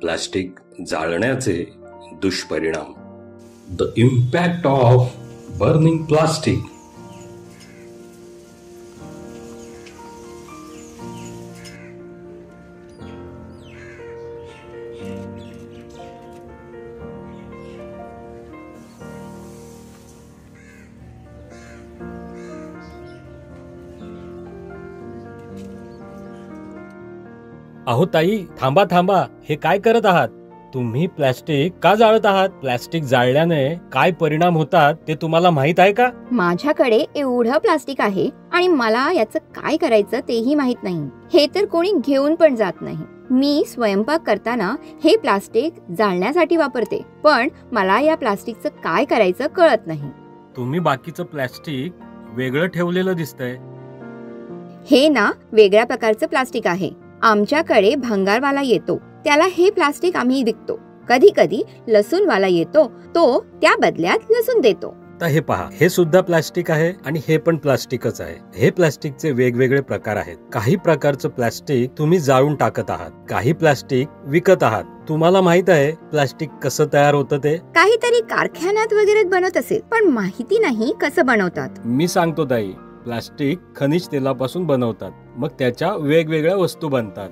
Plastic जाळण्याचे दुष्परिणाम. The impact of burning plastic. अहो ताई, थांबा थांबा, हे काय करत आहात तुम्ही? प्लास्टिक का जाळत आहात? प्लास्टिक जाळल्याने काय परिणाम होतात ते तुम्हाला माहित आहे का? माझ्याकडे एवढं प्लास्टिक आहे आणि मला याचं काय करायचं तेही माहित नाही. हे तर कोणी घेऊन पण जात नाही. मी स्वयंपाक करताना हे प्लास्टिक जाळण्यासाठी वापरते, पण मला या प्लास्टिकचं काय करायचं कळत नाही. तुम्ही बाकीचं प्लास्टिक वेगळं ठेवलेलं दिसतंय. हे ना वेगळ्या प्रकारचं प्लास्टिक आहे. आमच्याकडे भंगारवाला येतो, त्याला हे प्लास्टिक आम्ही विकतो. कधी कधी लसूणवाला येतो, तो त्या बदल्यात लसूण देतो. तर हे पहा, हे सुद्धा प्लास्टिक आहे आणि हे पण प्लास्टिकच आहे. हे प्लास्टिकचे वेगवेगळे प्रकार आहेत. काही प्रकारचं प्लास्टिक तुम्ही जाळून टाकत आहात, काही प्लास्टिक विकत आहात. तुम्हाला माहित आहे प्लास्टिक कसं तयार होतं ते? काहीतरी कारखान्यात वगैरे बनवत असेल, पण माहिती नाही कसं बनवतात. मी सांगतो ताई, प्लास्टिक खनिज तेलापासून बनवतात, मग त्याच्या वेगवेगळ्या वस्तू बनतात.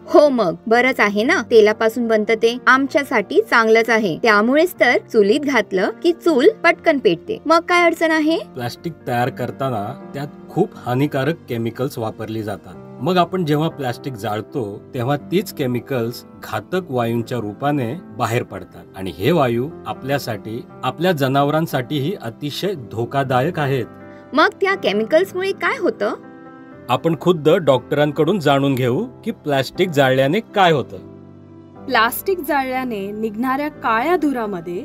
हो, मग बरंच आहे ना. तेलापासून बनतं ते आमच्यासाठी चांगलंच आहे. त्यामुळेच तर चुलीत घातलं की चूल पटकन पेटते. मग काय अडचण आहे? प्लास्टिक तयार करताना त्यात खूप हानिकारक केमिकल्स वापरली जातात. मग आपण जेव्हा प्लास्टिक जाळतो तेव्हा तीच केमिकल्स घातक वायूंच्या रूपाने बाहेर पडतात आणि हे वायू आपल्यासाठी, आपल्या जनावरांसाठीही अतिशय धोकादायक आहेत. मग त्या केमिकल्समुळे काय होतं? आपण खुद्द डॉक्टरांकडून जाणून घेऊ की प्लास्टिक जाळल्याने काय होतं. प्लास्टिक जाळल्याने निघणाऱ्या काळ्या धुरामध्ये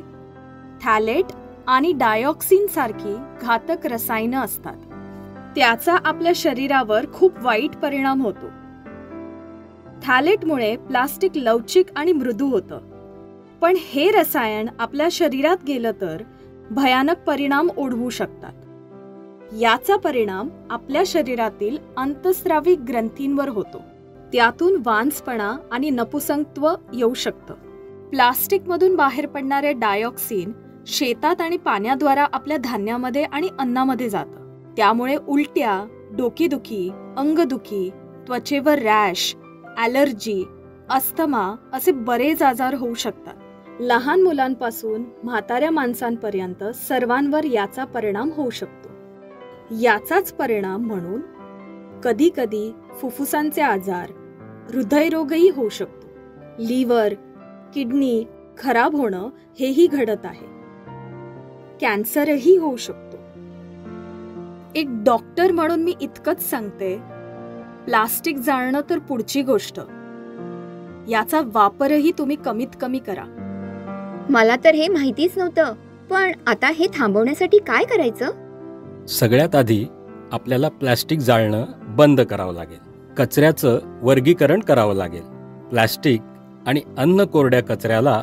थॅलेट आणि डायऑक्सिन सारखी घातक रसायनं असतात. त्याचा आपल्या शरीरावर खूप वाईट परिणाम होतो. थॅलेटमुळे प्लास्टिक लवचिक आणि मृदू होतं, पण हे रसायन आपल्या शरीरात गेलं तर भयानक परिणाम ओढवू शकतात. याचा परिणाम आपल्या शरीरातील अंतस्रावी ग्रंथींवर होतो. त्यातून वांसपणा आणि नपुसंकत्व येऊ शकतं. प्लास्टिकमधून बाहेर पडणारे डायऑक्सिन शेतात आणि पाण्याद्वारा आपल्या धान्यामध्ये आणि अन्नामध्ये जातं. त्यामुळे उलट्या, डोकेदुखी, अंगदुखी, त्वचेवर रॅश, ॲलर्जी, अस्थमा असे बरेच आजार होऊ शकतात. लहान मुलांपासून म्हाताऱ्या माणसांपर्यंत सर्वांवर याचा परिणाम होऊ शकतो. याचाच परिणाम म्हणून कधी कधी फुफ्फुसांचे आजार, हृदयरोगही होऊ शकतो. लिव्हर, किडनी खराब होणं हेही घडत आहे. कॅन्सरही होऊ शकतो. एक डॉक्टर म्हणून मी इतकंच सांगते, प्लास्टिक जाळणं तर पुढची गोष्ट, याचा वापरही तुम्ही कमीत कमी करा. मला तर हे माहितीच नव्हतं, पण आता हे थांबवण्यासाठी काय करायचं? सगळ्यात आधी आपल्याला प्लास्टिक जाळणं बंद करावं लागेल. कचऱ्याचं वर्गीकरण करावं लागेल. प्लास्टिक आणि अन्न कोरड्या कचऱ्याला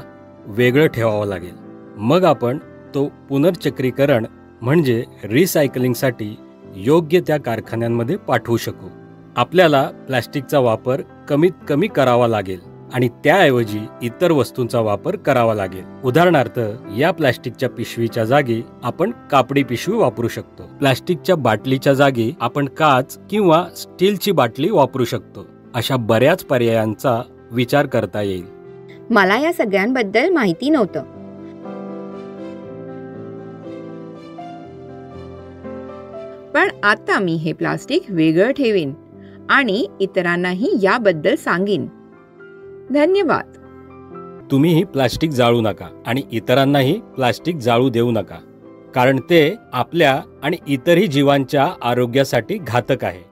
वेगळं ठेवावं लागेल. मग आपण तो पुनर्चक्रीकरण म्हणजे रिसायकलिंगसाठी योग्य त्या कारखान्यांमध्ये पाठवू शकू. आपल्याला प्लास्टिकचा वापर कमीत कमी करावा लागेल आणि त्याऐवजी इतर वस्तूंचा वापर करावा लागेल. उदाहरणार्थ, या प्लास्टिकच्या पिशवीच्या जागी आपण कापडी पिशवी वापरू शकतो. प्लास्टिकच्या बाटलीच्या जागी आपण काच किंवा स्टीलची बाटली वापरू शकतो. अशा बऱ्याच पर्यायांचा विचार करता येईल. मला या सगळ्यांबद्दल माहिती नव्हतं. पण आता मी हे प्लास्टिक वेगळं ठेवीन आणि इतरांनाही याबद्दल सांगीन. धन्यवाद. तुम्हीही प्लास्टिक जाळू नका आणि इतरांनाही प्लास्टिक जाळू देऊ नका, कारण ते आपल्या आणि इतरही जीवांच्या आरोग्यासाठी घातक आहे.